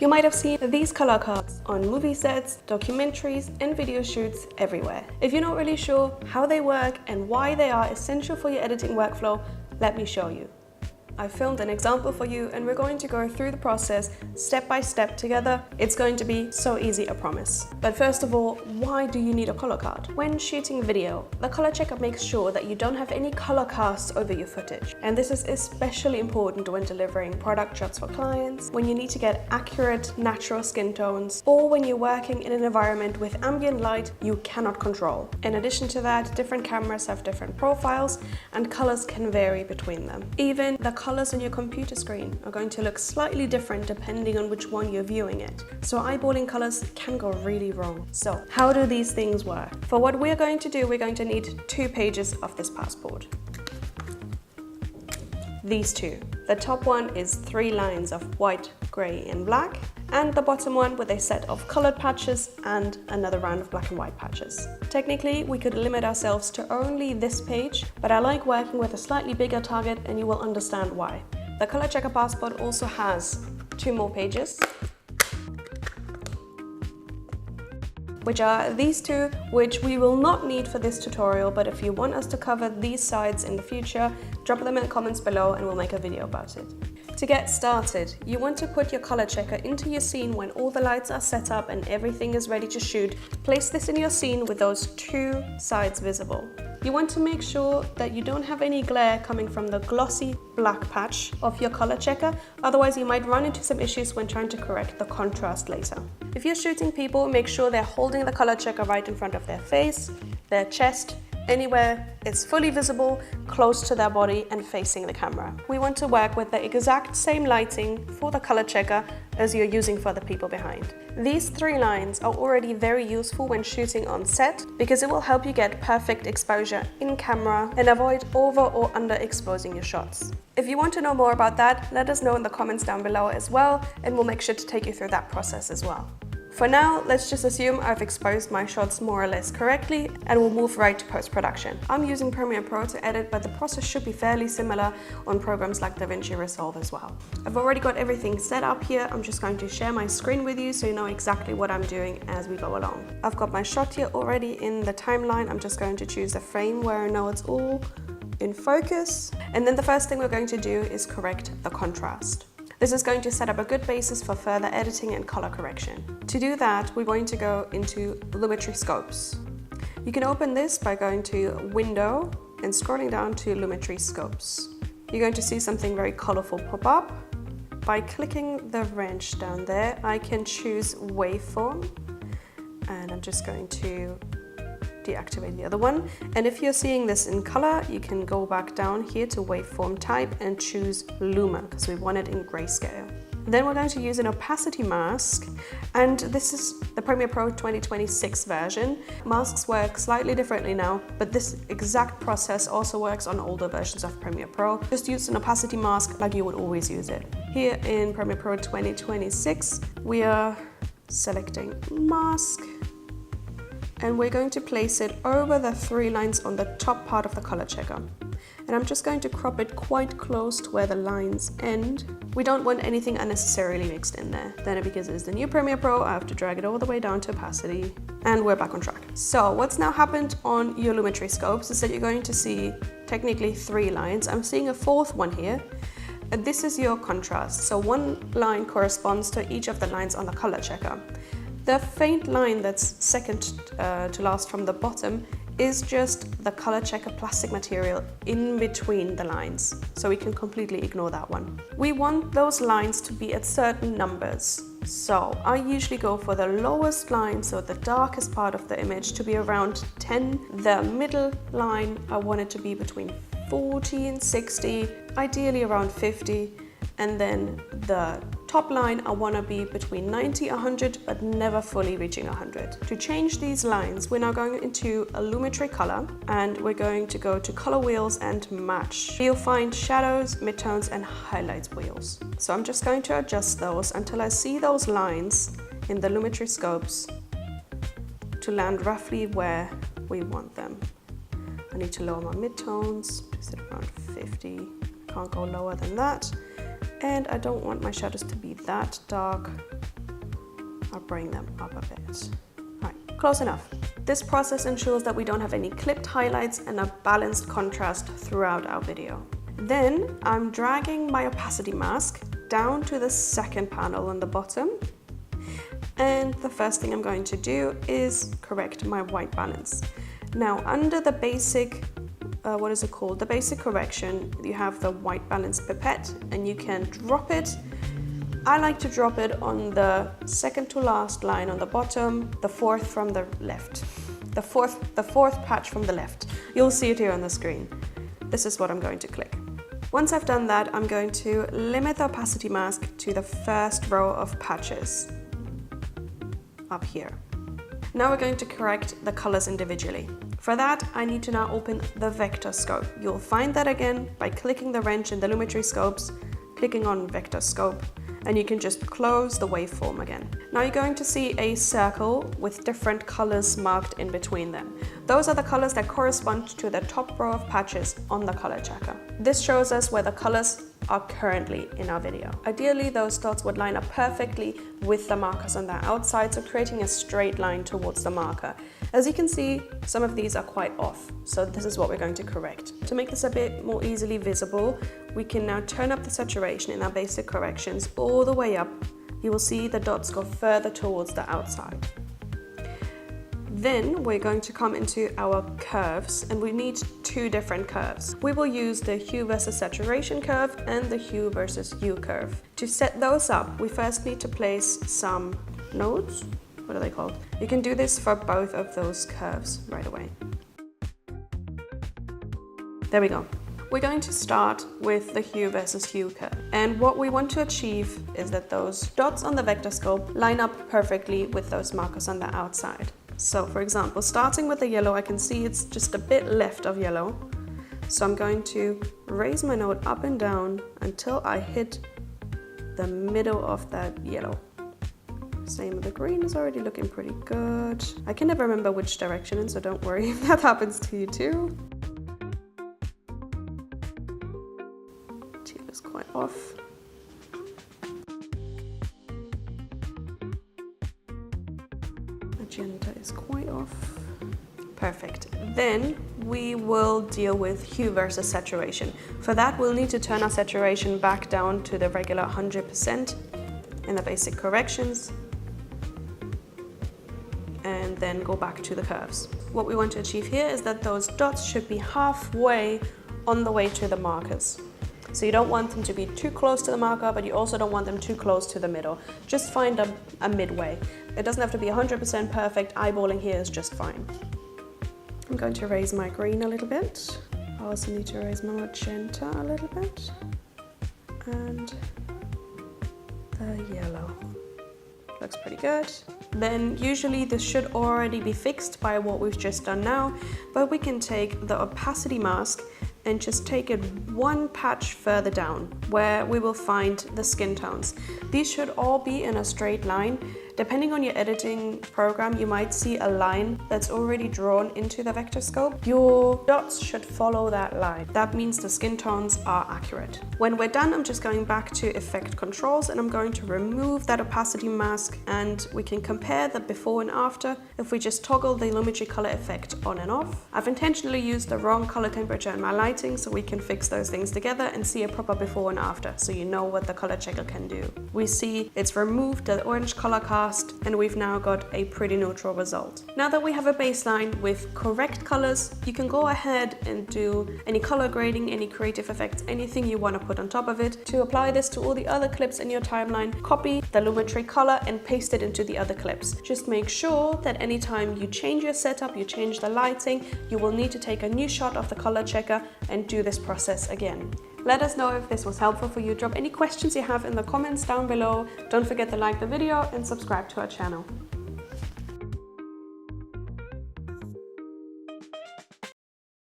You might have seen these color cards on movie sets, documentaries, and video shoots everywhere. If you're not really sure how they work and why they are essential for your editing workflow, let me show you. I filmed an example for you and we're going to go through the process step by step together. It's going to be so easy, I promise. But first of all, why do you need a color card? When shooting video, the color checker makes sure that you don't have any color casts over your footage. And this is especially important when delivering product shots for clients, when you need to get accurate, natural skin tones, or when you're working in an environment with ambient light you cannot control. In addition to that, different cameras have different profiles and colors can vary between them. Even the colors on your computer screen are going to look slightly different depending on which one you're viewing it. So eyeballing colors can go really wrong. So how do these things work? For what we're going to do, we're going to need 2 pages of this passport. These two. The top one is 3 lines of white, gray and black, and the bottom one with a set of colored patches and another round of black and white patches. Technically, we could limit ourselves to only this page, but I like working with a slightly bigger target and you will understand why. The ColorChecker Passport also has 2 more pages, which are these 2, which we will not need for this tutorial, but if you want us to cover these sides in the future, drop them in the comments below and we'll make a video about it. To get started, you want to put your color checker into your scene when all the lights are set up and everything is ready to shoot. Place this in your scene with those 2 sides visible. You want to make sure that you don't have any glare coming from the glossy black patch of your color checker, otherwise you might run into some issues when trying to correct the contrast later. If you're shooting people, make sure they're holding the color checker right in front of their face, their chest, anywhere it's fully visible, close to their body and facing the camera. We want to work with the exact same lighting for the color checker as you're using for the people behind. These 3 lines are already very useful when shooting on set because it will help you get perfect exposure in camera and avoid over or underexposing your shots. If you want to know more about that, let us know in the comments down below as well and we'll make sure to take you through that process as well. For now, let's just assume I've exposed my shots more or less correctly and we'll move right to post-production. I'm using Premiere Pro to edit, but the process should be fairly similar on programs like DaVinci Resolve as well. I've already got everything set up here. I'm just going to share my screen with you so you know exactly what I'm doing as we go along. I've got my shot here already in the timeline. I'm just going to choose a frame where I know it's all in focus. And then the first thing we're going to do is correct the contrast. This is going to set up a good basis for further editing and color correction. To do that, we're going to go into Lumetri Scopes. You can open this by going to Window and scrolling down to Lumetri Scopes. You're going to see something very colorful pop up. By clicking the wrench down there, I can choose Waveform, and I'm just going to deactivate the other one. And if you're seeing this in color, you can go back down here to Waveform Type and choose Luma because we want it in grayscale. Then we're going to use an opacity mask, and this is the Premiere Pro 2026 version. Masks work slightly differently now, but this exact process also works on older versions of Premiere Pro. Just use an opacity mask like you would always use it. Here in Premiere Pro 2026, we are selecting mask, and we're going to place it over the 3 lines on the top part of the color checker. And I'm just going to crop it quite close to where the lines end. We don't want anything unnecessarily mixed in there. Then because it's the new Premiere Pro, I have to drag it all the way down to opacity, and we're back on track. So what's now happened on your Lumetri Scopes is that you're going to see technically 3 lines. I'm seeing a 4th one here. And this is your contrast. So 1 line corresponds to each of the lines on the color checker. The faint line that's second to last from the bottom is just the color checker plastic material in between the lines, so we can completely ignore that one. We want those lines to be at certain numbers, so I usually go for the lowest line, so the darkest part of the image, to be around 10. The middle line, I want it to be between 40 and 60, ideally around 50, and then the top line I want to be between 90 and 100, but never fully reaching 100. To change these lines, we're now going into a Lumetri color, and we're going to go to color wheels and match. You'll find shadows, midtones and highlights wheels. So I'm just going to adjust those until I see those lines in the Lumetri Scopes to land roughly where we want them. I need to lower my midtones to sit around 50. Can't go lower than that. And I don't want my shadows to be that dark. I'll bring them up a bit. Right, close enough. This process ensures that we don't have any clipped highlights and a balanced contrast throughout our video. Then I'm dragging my opacity mask down to the second panel on the bottom. And the first thing I'm going to do is correct my white balance. Now under the basic, the basic correction, you have the white balance pipette and you can drop it. I like to drop it on the second to last line on the bottom, the fourth from the left. The fourth patch from the left. You'll see it here on the screen. This is what I'm going to click. Once I've done that, I'm going to limit the opacity mask to the first row of patches up here. Now we're going to correct the colors individually. For that, I need to now open the Vectorscope. You'll find that again by clicking the wrench in the Lumetri Scopes, clicking on Vectorscope, and you can just close the waveform again. Now you're going to see a circle with different colors marked in between them. Those are the colors that correspond to the top row of patches on the color checker. This shows us where the colors are currently in our video. Ideally, those dots would line up perfectly with the markers on the outside, so creating a straight line towards the marker. As you can see, some of these are quite off, so this is what we're going to correct. To make this a bit more easily visible, we can now turn up the saturation in our basic corrections all the way up. You will see the dots go further towards the outside. Then we're going to come into our curves, and we need two different curves. We will use the hue versus saturation curve and the hue versus hue curve. To set those up, we first need to place some nodes. What are they called? You can do this for both of those curves right away. There we go. We're going to start with the hue versus hue curve. And what we want to achieve is that those dots on the Vectorscope line up perfectly with those markers on the outside. So for example, starting with the yellow, I can see it's just a bit left of yellow. So I'm going to raise my node up and down until I hit the middle of that yellow. Same with the green, is already looking pretty good. I can never remember which direction, so don't worry if that happens to you too. Teal is quite off. Magenta is quite off. Perfect. Then we will deal with hue versus saturation. For that, we'll need to turn our saturation back down to the regular 100% in the basic corrections, and then go back to the curves. What we want to achieve here is that those dots should be halfway on the way to the markers. So you don't want them to be too close to the marker, but you also don't want them too close to the middle. Just find a midway. It doesn't have to be 100% perfect. Eyeballing here is just fine. I'm going to raise my green a little bit. I also need to raise my magenta a little bit. And the yellow. Looks pretty good. Then usually this should already be fixed by what we've just done now, but we can take the opacity mask and just take it one patch further down where we will find the skin tones. These should all be in a straight line. Depending on your editing program, you might see a line that's already drawn into the Vectorscope. Your dots should follow that line. That means the skin tones are accurate. When we're done, I'm just going back to Effect Controls and I'm going to remove that opacity mask, and we can compare the before and after if we just toggle the Lumetri color effect on and off. I've intentionally used the wrong color temperature in my lighting so we can fix those things together and see a proper before and after, so you know what the color checker can do. We see it's removed the orange color cast, and we've now got a pretty neutral result. Now that we have a baseline with correct colors, you can go ahead and do any color grading, any creative effects, anything you want to put on top of it. To apply this to all the other clips in your timeline, copy the Lumetri color and paste it into the other clips. Just make sure that anytime you change your setup, you change the lighting, you will need to take a new shot of the color checker and do this process again. Let us know if this was helpful for you. Drop any questions you have in the comments down below. Don't forget to like the video and subscribe to our channel.